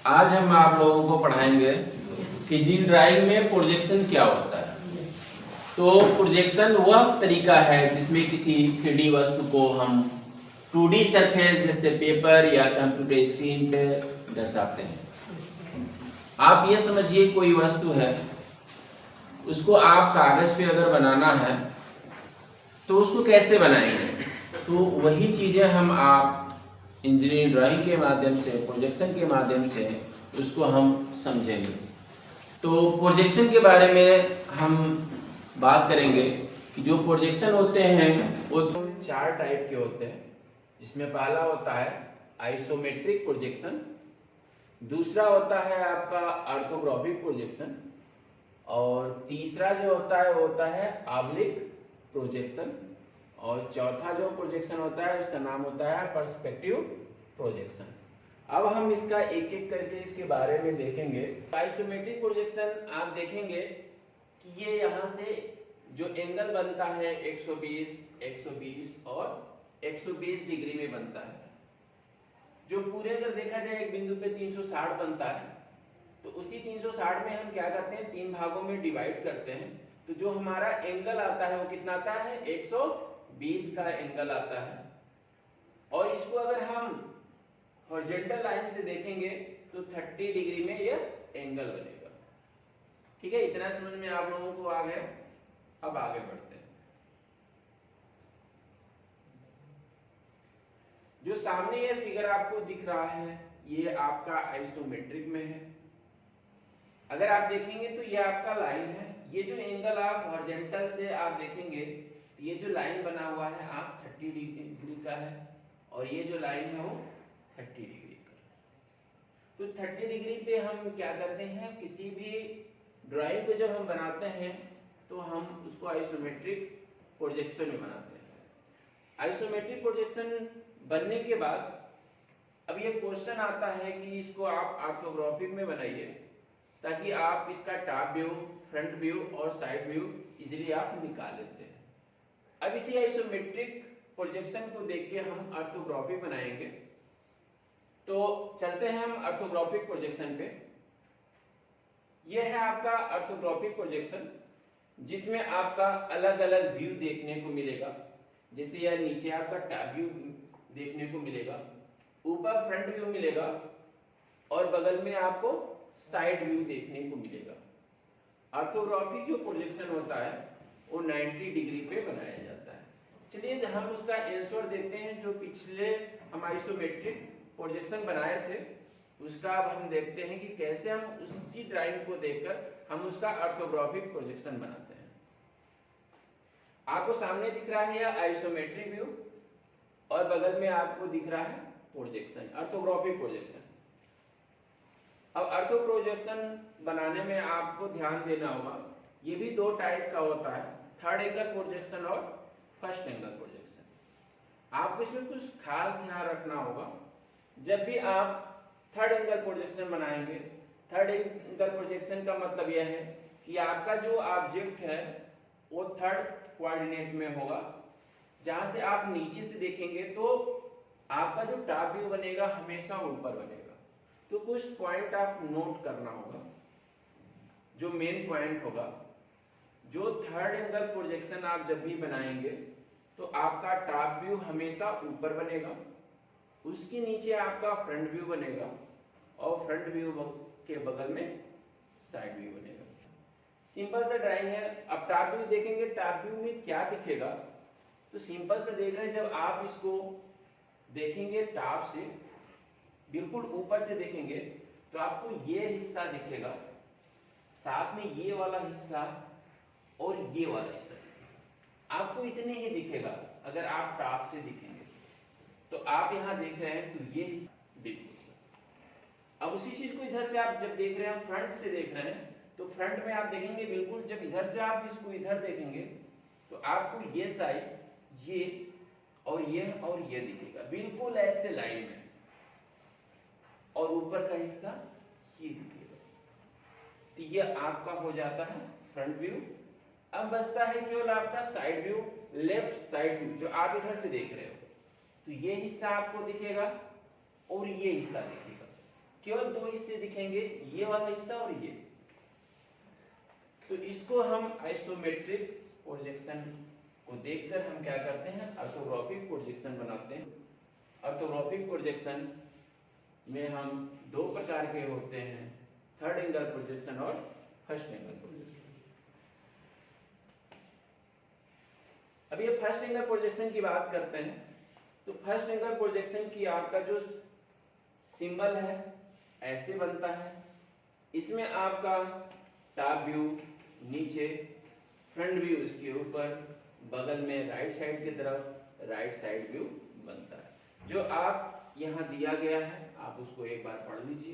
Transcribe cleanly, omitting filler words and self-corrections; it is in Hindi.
आज हम आप लोगों को पढ़ाएंगे कि जी ड्राइंग में प्रोजेक्शन क्या होता है। तो प्रोजेक्शन वह तरीका है जिसमें किसी 3D वस्तु को हम 2D सरफेस जैसे पेपर या कंप्यूटर स्क्रीन पे दर्शाते हैं। आप ये समझिए कोई वस्तु है, उसको आप कागज पे अगर बनाना है तो उसको कैसे बनाएंगे, तो वही चीजें हम आप इंजीनियरिंग ड्राइंग के माध्यम से, प्रोजेक्शन के माध्यम से उसको हम समझेंगे। तो प्रोजेक्शन के बारे में हम बात करेंगे कि जो प्रोजेक्शन होते हैं वो 4 टाइप के होते हैं। जिसमें पहला होता है आइसोमेट्रिक प्रोजेक्शन, दूसरा होता है आपका ऑर्थोग्राफिक प्रोजेक्शन, और तीसरा जो होता है वो होता है ऑब्लिक प्रोजेक्शन, और चौथा जो प्रोजेक्शन होता है उसका नाम होता है पर्सपेक्टिव प्रोजेक्शन। अब हम इसका एक एक करके इसके बारे में देखेंगे। आइसोमेट्रिक प्रोजेक्शन आप देखेंगे कि ये यहाँ से जो एंगल बनता है 120, 120 और 120 डिग्री में बनता है। जो पूरे अगर देखा जाए एक बिंदु पे 360 बनता है, तो उसी 360 में हम क्या करते हैं, 3 भागों में डिवाइड करते हैं। तो जो हमारा एंगल आता है वो कितना आता है, 120 का एंगल आता है। और इसको अगर हम हॉरिजॉन्टल लाइन से देखेंगे तो 30 डिग्री में यह एंगल बनेगा। ठीक है, इतना समझ में आप लोगों को आ गया। अब आगे बढ़ते हैं। जो सामने ये फिगर आपको दिख रहा है ये आपका आइसोमेट्रिक में है। अगर आप देखेंगे तो ये आपका लाइन है। ये जो एंगल आप हॉरिजॉन्टल से आप देखेंगे, ये जो लाइन बना हुआ है आप 30 डिग्री का है, और ये जो लाइन है वो 30 डिग्री का। तो 30 डिग्री पे हम क्या करते हैं, किसी भी ड्राइंग को जब हम बनाते हैं तो हम उसको आइसोमेट्रिक प्रोजेक्शन में बनाते हैं। आइसोमेट्रिक प्रोजेक्शन बनने के बाद अब ये क्वेश्चन आता है कि इसको आप ऑर्थोग्राफिक में बनाइए, ताकि आप इसका टॉप व्यू, फ्रंट व्यू और साइड व्यू इजीली आप निकाल लेते हैं। अब इसी आइसोमेट्रिक प्रोजेक्शन को देख के हम ऑर्थोग्राफिक बनाएंगे। तो चलते हैं हम ऑर्थोग्राफिक प्रोजेक्शन पे। यह है आपका ऑर्थोग्राफिक प्रोजेक्शन, जिसमें आपका अलग अलग व्यू देखने को मिलेगा। जैसे यह नीचे आपका टॉप व्यू देखने को मिलेगा, ऊपर फ्रंट व्यू मिलेगा, और बगल में आपको साइड व्यू देखने को मिलेगा। ऑर्थोग्राफिक जो प्रोजेक्शन होता है वो 90 डिग्री पे बनाया जाता है। चलिए हम उसका आंसर देखते हैं। जो पिछले हम आइसोमेट्रिक प्रोजेक्शन बनाए थे उसका अब हम देखते हैं कि कैसे हम उसी ड्राइंग को देखकर हम उसका ऑर्थोग्राफिक प्रोजेक्शन बनाते हैं। आपको सामने दिख रहा है यह आइसोमेट्रिक व्यू, और बगल में आपको दिख रहा है प्रोजेक्शन, ऑर्थोग्राफिक प्रोजेक्शन। अब ऑर्थो प्रोजेक्शन बनाने में आपको ध्यान देना होगा, ये भी 2 टाइप का होता है, थर्ड एंगल प्रोजेक्शन और फर्स्ट एंगल प्रोजेक्शन। आपको इसमें कुछ खास ध्यान रखना होगा। जब भी आप थर्ड एंगल प्रोजेक्शन बनाएंगे, थर्ड एंगल प्रोजेक्शन का मतलब यह है कि आपका जो ऑब्जेक्ट है वो थर्ड कोऑर्डिनेट में होगा। जहां से आप नीचे से देखेंगे तो आपका जो टॉप व्यू बनेगा हमेशा ऊपर बनेगा। तो कुछ पॉइंट आप नोट करना होगा। जो मेन पॉइंट होगा, जो थर्ड एंगल प्रोजेक्शन आप जब भी बनाएंगे तो आपका टॉप व्यू हमेशा ऊपर बनेगा, उसके नीचे आपका फ्रंट व्यू बनेगा, और फ्रंट व्यू के बगल में साइड व्यू बनेगा। सिंपल सा ड्राइंग है। अब टॉप व्यू देखेंगे, टॉप व्यू में क्या दिखेगा, तो सिंपल सा देख रहे हैं। जब आप इसको देखेंगे टॉप से, बिल्कुल ऊपर से देखेंगे, तो आपको ये हिस्सा दिखेगा, साथ में ये वाला हिस्सा और ये वाला हिस्सा दिखेगा। आपको इतने ही दिखेगा अगर आप टॉप से दिखेंगे। तो आप यहां देख रहे हैं तो ये हिस्सा दिखेगा। अब उसी चीज को इधर से आप जब देख रहे हैं, फ्रंट से देख रहे हैं, तो फ्रंट में आप देखेंगे बिल्कुल, जब इधर से आप इसको इधर देखेंगे तो आपको ये साइड, ये और ये दिखेगा, बिल्कुल ऐसे लाइन में, और ऊपर का हिस्सा ये दिखेगा। तो ये आपका हो जाता है फ्रंट व्यू। अब बचता है केवल आपका side view, left side view, जो आप इधर से देख रहे हो। तो ये हिस्सा आपको दिखेगा और ये हिस्सा दिखेगा। केवल दो हिस्से दिखेंगे, ये वाला हिस्सा और ये। तो इसको हम आइसोमेट्रिक प्रोजेक्शन को देखकर हम क्या करते हैं, ऑर्थोग्राफिक प्रोजेक्शन बनाते हैं। ऑर्थोग्राफिक प्रोजेक्शन में हम दो प्रकार के होते हैं, थर्ड एंगल प्रोजेक्शन और फर्स्ट एंगल प्रोजेक्शन। अब ये फर्स्ट एंगल प्रोजेक्शन की बात करते हैं। तो फर्स्ट एंगल प्रोजेक्शन की आपका जो सिंबल है ऐसे बनता है। इसमें आपका टॉप व्यू नीचे, फ्रंट व्यू इसके ऊपर, बगल में राइट साइड की तरफ राइट साइड व्यू बनता है। जो आप यहाँ दिया गया है आप उसको एक बार पढ़ लीजिए।